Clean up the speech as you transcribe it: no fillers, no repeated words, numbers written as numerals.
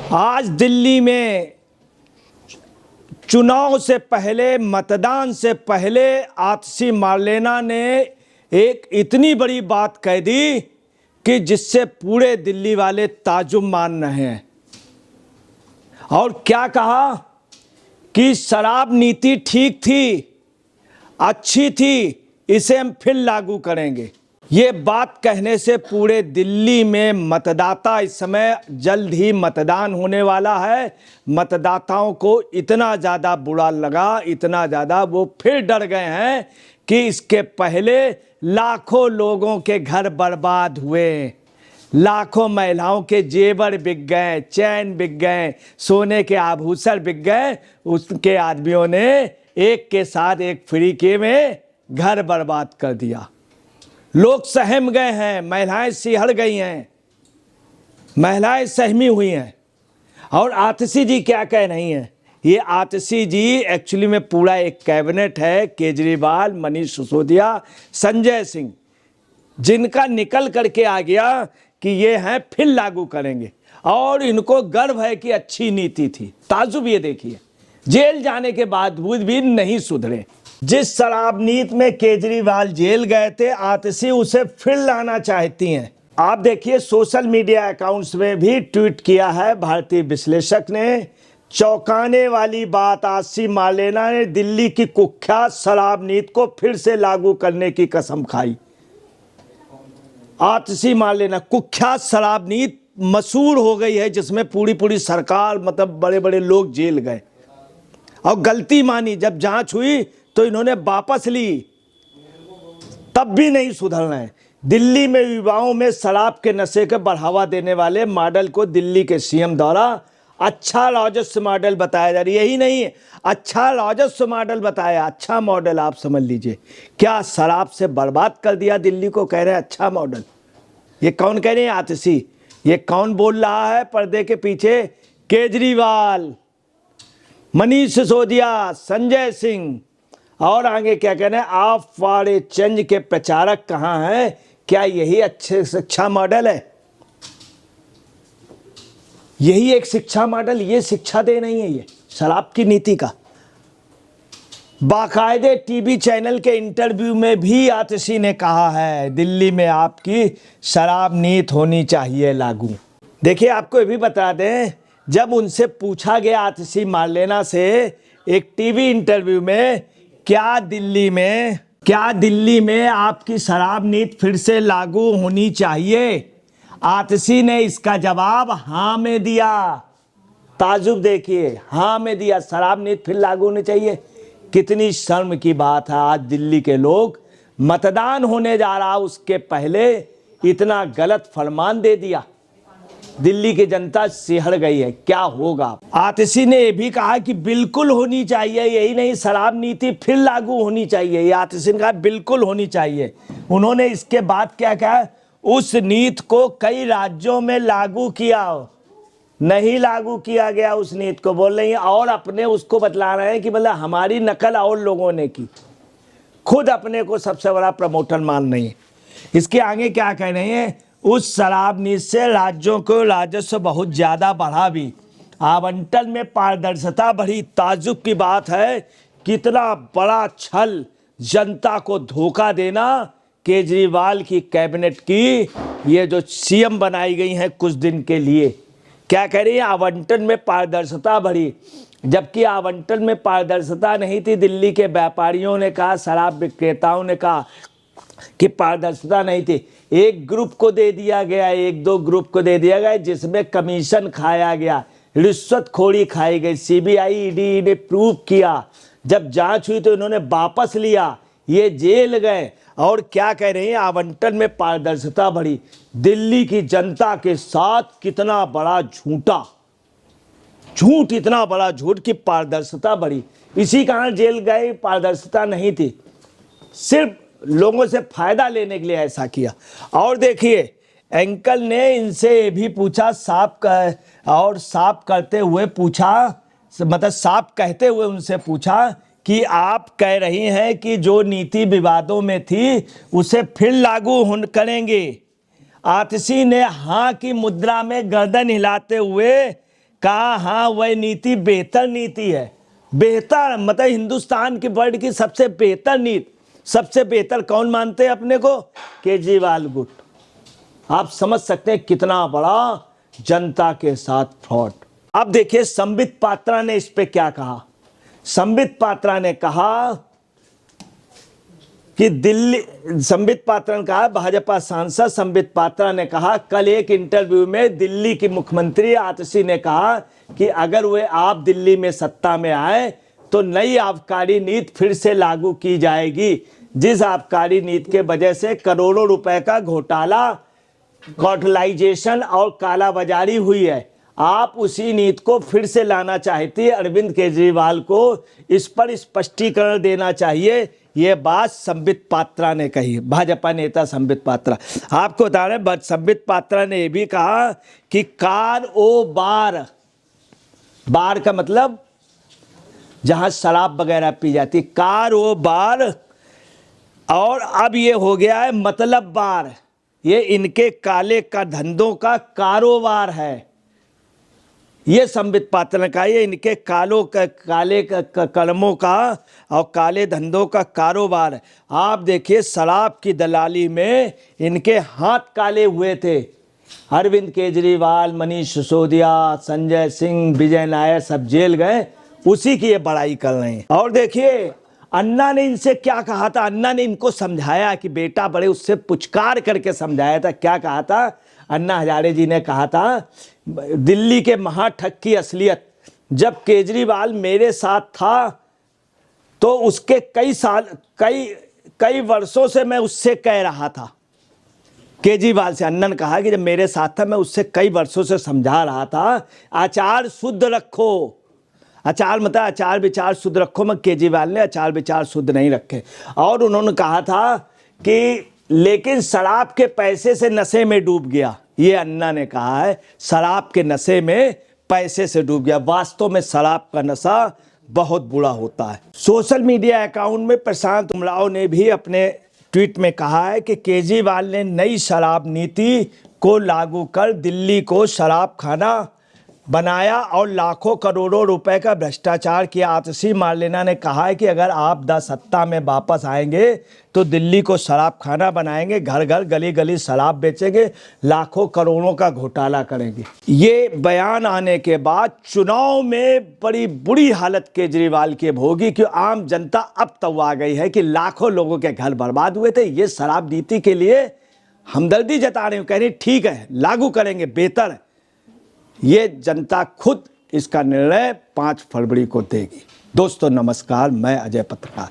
आज दिल्ली में चुनाव से पहले, मतदान से पहले आतिशी मार्लेना ने एक इतनी बड़ी बात कह दी कि जिससे पूरे दिल्ली वाले ताजुब मान रहे हैं। और क्या कहा कि शराब नीति ठीक थी, अच्छी थी, इसे हम फिर लागू करेंगे। ये बात कहने से पूरे दिल्ली में मतदाता, इस समय जल्द ही मतदान होने वाला है, मतदाताओं को इतना ज़्यादा बुरा लगा, इतना ज़्यादा वो फिर डर गए हैं कि इसके पहले लाखों लोगों के घर बर्बाद हुए, लाखों महिलाओं के जेवर बिक गए, चैन बिक गए, सोने के आभूषण बिक गए। उसके आदमियों ने एक के साथ एक फ्री के में घर बर्बाद कर दिया। लोग सहम गए हैं, महिलाएं सिहर गई हैं, महिलाएं सहमी हुई हैं। और आतिशी जी क्या कह रही हैं? ये आतिशी जी एक्चुअली में पूरा एक कैबिनेट है, केजरीवाल, मनीष सिसोदिया, संजय सिंह, जिनका निकल करके आ गया कि ये हैं फिर लागू करेंगे। और इनको गर्व है कि अच्छी नीति थी। ताजुब ये देखिए, जेल जाने के बावजूद भी नहीं सुधरे। जिस शराब नीति में केजरीवाल जेल गए थे, आतिशी उसे फिर लाना चाहती हैं। आप देखिए, सोशल मीडिया अकाउंट्स में भी ट्वीट किया है भारतीय विश्लेषक ने। चौंकाने वाली बात, आतिशी मार्लेना ने दिल्ली की कुख्यात शराब नीति को फिर से लागू करने की कसम खाई। आतिशी मार्लेना, कुख्यात शराब नीति मशहूर हो गई है, जिसमें पूरी सरकार, मतलब बड़े बड़े लोग जेल गए और गलती मानी। जब जांच हुई तो इन्होंने वापस ली, तब भी नहीं सुधरना है। दिल्ली में युवाओं में शराब के नशे को बढ़ावा देने वाले मॉडल को दिल्ली के सीएम द्वारा अच्छा राजस्व मॉडल बताया जा रहा है। यही नहीं, अच्छा राजस्व मॉडल बताया, अच्छा मॉडल आप समझ लीजिए। क्या शराब से बर्बाद कर दिया दिल्ली को, कह रहे हैं अच्छा मॉडल। ये कौन कह रहे हैं? आतिशी। ये कौन बोल रहा है पर्दे के पीछे? केजरीवाल, मनीष सिसोदिया, संजय सिंह। और आगे क्या कहना है? आप फॉर चेंज के प्रचारक कहाँ हैं? क्या यही अच्छे शिक्षा मॉडल है? यही एक शिक्षा मॉडल, ये शिक्षा दे नहीं है ये शराब की नीति का। बाकायदे टीवी चैनल के इंटरव्यू में भी आतिशी ने कहा है दिल्ली में आपकी शराब नीति होनी चाहिए लागू। देखिए, आपको ये भी बता दें, जब उनसे पूछा गया आतिशी मार्लेना से एक टीवी इंटरव्यू में, क्या दिल्ली में आपकी शराब नीति फिर से लागू होनी चाहिए, आतिशी ने इसका जवाब हाँ में दिया। ताजुब देखिए, हाँ में दिया, शराब नीति फिर लागू होनी चाहिए। कितनी शर्म की बात है। आज दिल्ली के लोग, मतदान होने जा रहा उसके पहले इतना गलत फरमान दे दिया। दिल्ली की जनता सिहर गई है, क्या होगा। आतिशी ने यह भी कहा कि बिल्कुल होनी चाहिए, यही नहीं शराब नीति फिर लागू होनी चाहिए। ये आतिशी ने कहा बिल्कुल होनी चाहिए। उन्होंने इसके बाद क्या कहा? उस नीति को कई राज्यों में लागू किया, नहीं लागू किया गया उस नीति को, बोल रही है। और अपने उसको बतला रहे हैं कि मतलब हमारी नकल और लोगों ने की, खुद अपने को सबसे बड़ा प्रमोटर मान रही है। इसके आगे क्या कह रहे हैं? उस शराब नीति से राज्यों को राजस्व बहुत ज़्यादा बढ़ा भी, आवंटन में पारदर्शिता बढ़ी। ताजुब की बात है, कितना बड़ा छल, जनता को धोखा देना। केजरीवाल की कैबिनेट की ये जो सीएम बनाई गई हैं कुछ दिन के लिए, क्या कह रही है? आवंटन में पारदर्शिता बढ़ी, जबकि आवंटन में पारदर्शिता नहीं थी। दिल्ली के व्यापारियों ने कहा, शराब विक्रेताओं ने कहा कि पारदर्शिता नहीं थी। एक ग्रुप को दे दिया गया, एक दो ग्रुप को दे दिया गया, जिसमें कमीशन खाया गया, रिश्वतखोरी खाई गई। सीबीआई, ईडी ने प्रूव किया। जब जांच हुई तो इन्होंने वापस लिया, ये जेल गए। और क्या कह रहे हैं? आवंटन में पारदर्शिता बढ़ी। दिल्ली की जनता के साथ कितना बड़ा झूठ, इतना बड़ा झूठ कि पारदर्शिता बढ़ी। इसी कारण जेल गए, पारदर्शिता नहीं थी, सिर्फ लोगों से फायदा लेने के लिए ऐसा किया। और देखिए, एंकल ने इनसे ये भी पूछा, साफ करते हुए पूछा, मतलब साफ कहते हुए उनसे पूछा कि आप कह रही हैं कि जो नीति विवादों में थी उसे फिर लागू करेंगे। आतिशी ने हाँ की मुद्रा में गर्दन हिलाते हुए कहा हाँ वह नीति बेहतर नीति है। बेहतर मतलब हिंदुस्तान की वर्ल्ड की सबसे बेहतर नीति, सबसे बेहतर कौन मानते हैं अपने को? केजरीवाल गुट। आप समझ सकते हैं कितना बड़ा जनता के साथ फ्रॉड। अब देखिए संबित पात्रा ने इस पे क्या कहा। संबित पात्रा ने कहा कि संबित पात्रा ने कहा, भाजपा सांसद संबित पात्रा ने कहा कल एक इंटरव्यू में दिल्ली की मुख्यमंत्री आतिशी ने कहा कि अगर वे आप दिल्ली में सत्ता में आए तो नई आबकारी नीति फिर से लागू की जाएगी, जिस आबकारी नीति के वजह से करोड़ों रुपए का घोटाला, कॉर्टलाइजेशन और कालाबाजारी हुई है। आप उसी नीति को फिर से लाना चाहती है। अरविंद केजरीवाल को इस पर स्पष्टीकरण देना चाहिए। ये बात संबित पात्रा ने कही, भाजपा नेता संबित पात्रा। आपको बता रहे संबित पात्रा ने यह भी कहा कि कारोबार, बार का मतलब जहां शराब वगैरह पी जाती, कारोबार, और अब ये हो गया है मतलब बार। ये इनके काले का धंधों का कारोबार है। ये संबित पात्रा ने कहा ये इनके काले कलमों का और काले धंधों का कारोबार है। आप देखिए शराब की दलाली में इनके हाथ काले हुए थे। अरविंद केजरीवाल, मनीष सिसोदिया, संजय सिंह, विजय नायर सब जेल गए, उसी की ये बड़ाई कर रहे हैं। और देखिए अन्ना ने इनसे क्या कहा था। अन्ना ने इनको समझाया कि बेटा, बड़े उससे पुचकार करके समझाया था। क्या कहा था? अन्ना हजारे जी ने कहा था दिल्ली के महाठग की असलियत, जब केजरीवाल मेरे साथ था तो उसके कई वर्षों से मैं उससे कह रहा था। केजरीवाल से अन्ना ने कहा कि जब मेरे साथ था मैं उससे कई वर्षों से समझा रहा था आचार शुद्ध रखो। आचार मतलब आचार विचार शुद्ध रखो। मैं केजरीवाल ने आचार विचार शुद्ध नहीं रखे। और उन्होंने कहा था कि लेकिन शराब के पैसे से नशे में डूब गया। ये अन्ना ने कहा है शराब के नशे में पैसे से डूब गया। वास्तव में शराब का नशा बहुत बुरा होता है। सोशल मीडिया अकाउंट में प्रशांत उमराव ने भी अपने ट्वीट में कहा है कि केजरीवाल ने नई शराब नीति को लागू कर दिल्ली को शराब खाना बनाया और लाखों करोड़ों रुपए का भ्रष्टाचार किया। आतिशी मार्लेना ने कहा है कि अगर आप सत्ता में वापस आएंगे तो दिल्ली को शराब खाना बनाएंगे, घर घर गली गली शराब बेचेंगे, लाखों करोड़ों का घोटाला करेंगे। ये बयान आने के बाद चुनाव में बड़ी बुरी हालत केजरीवाल की होगी कि आम जनता अब तो आ गई है कि लाखों लोगों के घर बर्बाद हुए थे। ये शराब नीति के लिए हमदर्दी जता रहे हो, कह रही ठीक है लागू करेंगे, बेहतर है। ये जनता खुद इसका निर्णय 5 फरवरी को देगी। दोस्तों नमस्कार, मैं अजय पत्रकार।